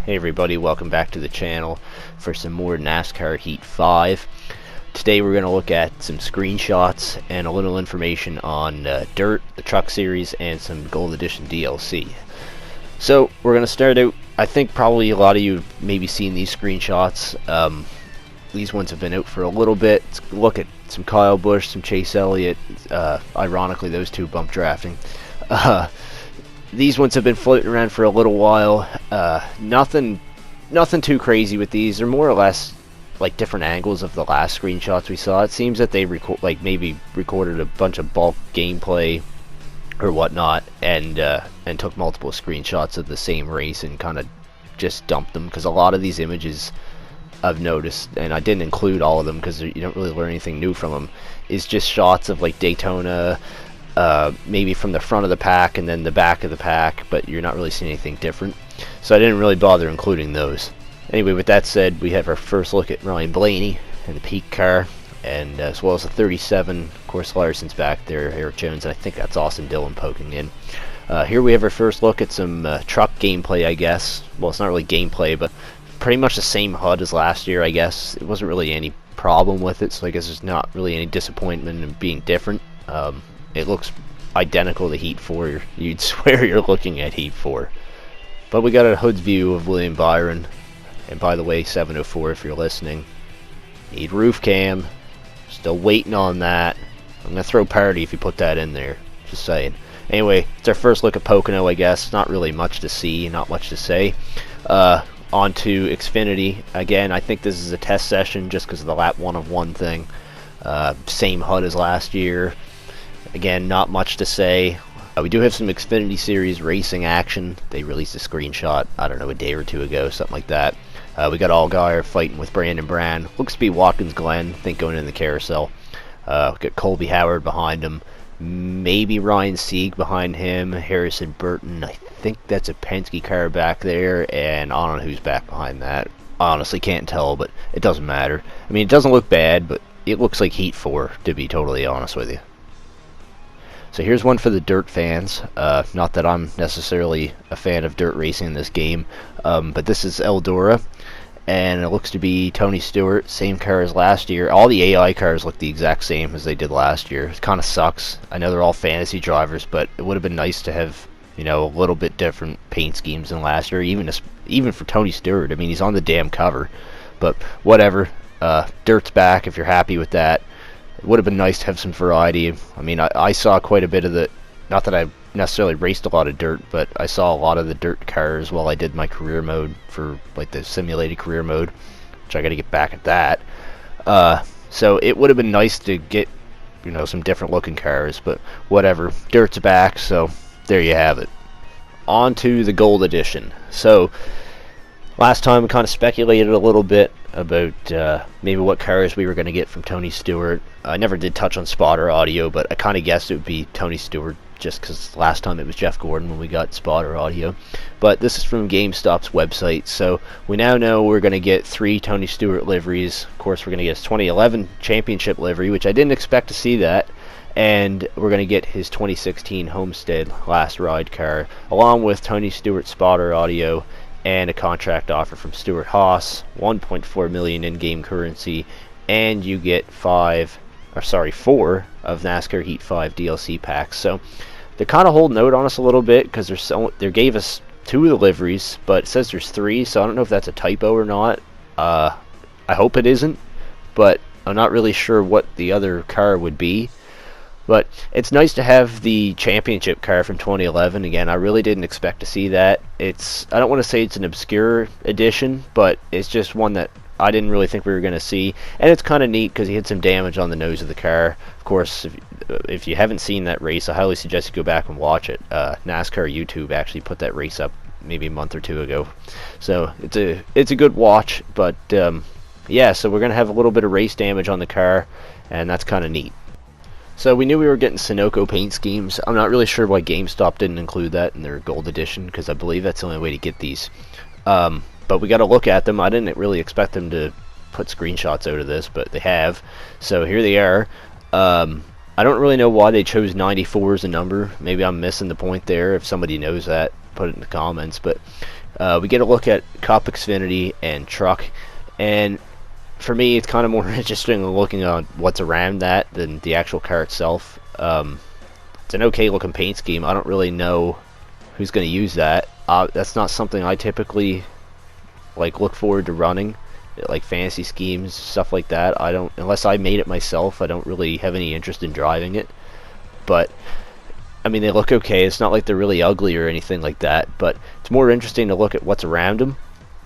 Hey everybody, welcome back to the channel for some more NASCAR Heat 5. Today we're going to look at some screenshots and a little information on Dirt, the Truck Series, and some Gold Edition DLC. So we're going to start out, I think probably a lot of you have maybe seen these screenshots. These ones have been out for a little bit. Let's look at some Kyle Busch, some Chase Elliott, ironically those two bump drafting. These ones have been floating around for a little while. Nothing too crazy with these. They're more or less like different angles of the last screenshots we saw. It seems that they maybe recorded a bunch of bulk gameplay or whatnot, and took multiple screenshots of the same race and kind of just dumped them, because a lot of these images I've noticed, and I didn't include all of them because you don't really learn anything new from them, is just shots of like Daytona. Maybe from the front of the pack and then the back of the pack, but you're not really seeing anything different, so I didn't really bother including those. Anyway, with that said, we have our first look at Ryan Blaney and the Peak car, and as well as the 37. Of course, Larson's back there, Eric Jones, and I think that's Austin Dillon poking in. Here we have our first look at some truck gameplay, I guess. Well, it's not really gameplay, but pretty much the same HUD as last year, I guess. It wasn't really any problem with it, so I guess there's not really any disappointment in being different. It looks identical to Heat 4. You'd swear you're looking at Heat 4. But we got a hood view of William Byron. And by the way, 704 if you're listening. Need roof cam. Still waiting on that. I'm going to throw parody if you put that in there. Just saying. Anyway, it's our first look at Pocono, I guess. Not really much to see, not much to say. On to Xfinity. Again, I think this is a test session just because of the lap 1 of 1 thing. Same HUD as last year. Again, not much to say. We do have some Xfinity Series racing action. They released a screenshot, I don't know, a day or two ago, something like that. We got Allgaier fighting with Brandon Brand. Looks to be Watkins Glen, I think, going in the carousel. Got Colby Howard behind him. Maybe Ryan Sieg behind him. Harrison Burton. I think that's a Penske car back there. And I don't know who's back behind that. I honestly can't tell, but it doesn't matter. I mean, it doesn't look bad, but it looks like Heat 4, to be totally honest with you. So here's one for the dirt fans. Not that I'm necessarily a fan of dirt racing in this game, but this is Eldora, and it looks to be Tony Stewart, same car as last year. All the AI cars look the exact same as they did last year. It kind of sucks. I know they're all fantasy drivers, but it would have been nice to have, you know, a little bit different paint schemes than last year, even for Tony Stewart. I mean, he's on the damn cover, but whatever. Dirt's back if you're happy with that. It would have been nice to have some variety. I mean, I saw quite a bit of the, not that I necessarily raced a lot of dirt, but I saw a lot of the dirt cars while I did my career mode for like the simulated career mode, which I got to get back at that. So it would have been nice to get, you know, some different looking cars, but whatever. Dirt's back, so there you have it. On to the Gold Edition. So last time we kind of speculated a little bit about maybe what cars we were going to get from Tony Stewart. I never did touch on spotter audio, but I kind of guessed it would be Tony Stewart just because last time it was Jeff Gordon when we got spotter audio. But this is from GameStop's website, so we now know we're going to get 3 Tony Stewart liveries. Of course, we're going to get his 2011 championship livery, which I didn't expect to see that. And we're going to get his 2016 Homestead last ride car, along with Tony Stewart spotter audio and a contract offer from Stuart Haas, 1.4 million in-game currency, and you get 4 of NASCAR Heat 5 DLC packs. So they're kind of holding out on us a little bit because they gave us 2 of the liveries, but it says there's 3, so I don't know if that's a typo or not. I hope it isn't, but I'm not really sure what the other car would be. But it's nice to have the championship car from 2011. Again, I really didn't expect to see that. I don't want to say it's an obscure edition, but it's just one that I didn't really think we were going to see. And it's kind of neat because he had some damage on the nose of the car. Of course, if you haven't seen that race, I highly suggest you go back and watch it. NASCAR YouTube actually put that race up maybe a month or 2 ago. So it's a good watch. But yeah, so we're going to have a little bit of race damage on the car, and that's kind of neat. So we knew we were getting Sunoco paint schemes. I'm not really sure why GameStop didn't include that in their Gold Edition, because I believe that's the only way to get these. But we got to look at them. I didn't really expect them to put screenshots out of this, but they have. So here they are. I don't really know why they chose 94 as a number. Maybe I'm missing the point there. If somebody knows that, put it in the comments. But We get a look at Cup, Xfinity, and Truck, and for me, it's kind of more interesting looking on what's around that than the actual car itself. It's an okay looking paint scheme. I don't really know who's going to use that. That's not something I typically look forward to running, like fantasy schemes, stuff like that. I don't, unless I made it myself, I don't really have any interest in driving it. But I mean, they look okay. It's not like they're really ugly or anything like that, but it's more interesting to look at what's around them.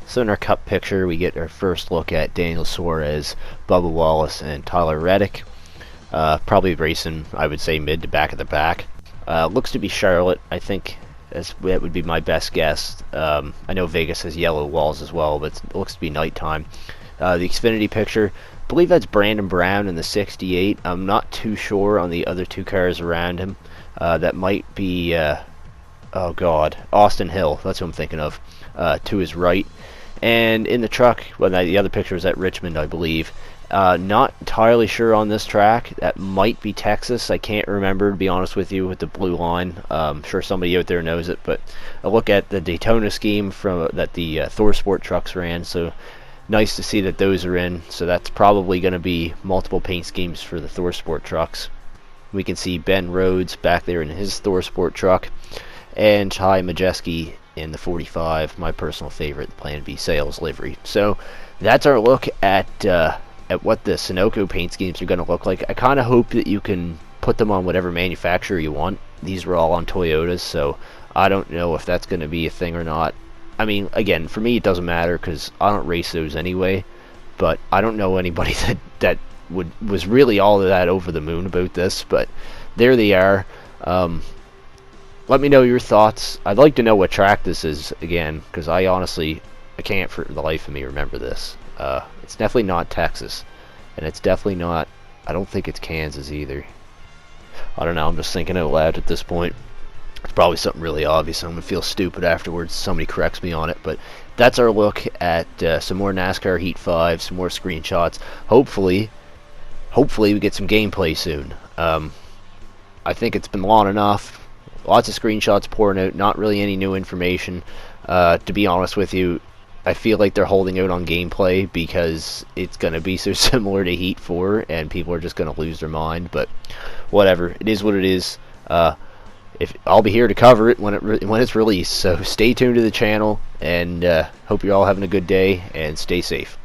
So in our Cup picture, we get our first look at Daniel Suarez, Bubba Wallace, and Tyler Reddick. Probably racing, I would say, mid to back of the pack. Looks to be Charlotte, I think. That would be my best guess. I know Vegas has yellow walls as well, but it looks to be nighttime. The Xfinity picture, I believe that's Brandon Brown in the 68. I'm not too sure on the other two cars around him. That might be, oh god, Austin Hill. That's what I'm thinking of, to his right. And in the Truck, well, the other picture is at Richmond, I believe. Not entirely sure on this track. That might be Texas. I can't remember, to be honest with you, with the blue line. I'm sure somebody out there knows it, but a look at the Daytona scheme that the Thor Sport trucks ran. So nice to see that those are in. So that's probably going to be multiple paint schemes for the Thor Sport trucks. We can see Ben Rhodes back there in his Thor Sport truck, and Ty Majeski in the 45, my personal favorite, the Plan B sales livery. So that's our look at what the Sunoco paint schemes are going to look like. I kind of hope that you can put them on whatever manufacturer you want. These were all on Toyotas, so I don't know if that's going to be a thing or not. I mean, again, for me it doesn't matter because I don't race those anyway, but I don't know anybody that was really all of that over the moon about this, but there they are. Let me know your thoughts. I'd like to know what track this is again, because I can't for the life of me remember this. It's definitely not Texas, and it's definitely not, I don't think it's Kansas either. I don't know, I'm just thinking out loud at this point. It's probably something really obvious. I'm going to feel stupid afterwards. Somebody corrects me on it, but that's our look at some more NASCAR Heat 5, some more screenshots. Hopefully we get some gameplay soon. I think it's been long enough. Lots of screenshots pouring out, not really any new information. To be honest with you, I feel like they're holding out on gameplay because it's going to be so similar to Heat 4 and people are just going to lose their mind, but whatever. It is what it is. I'll be here to cover it when it's released, so stay tuned to the channel, and hope you're all having a good day, and stay safe.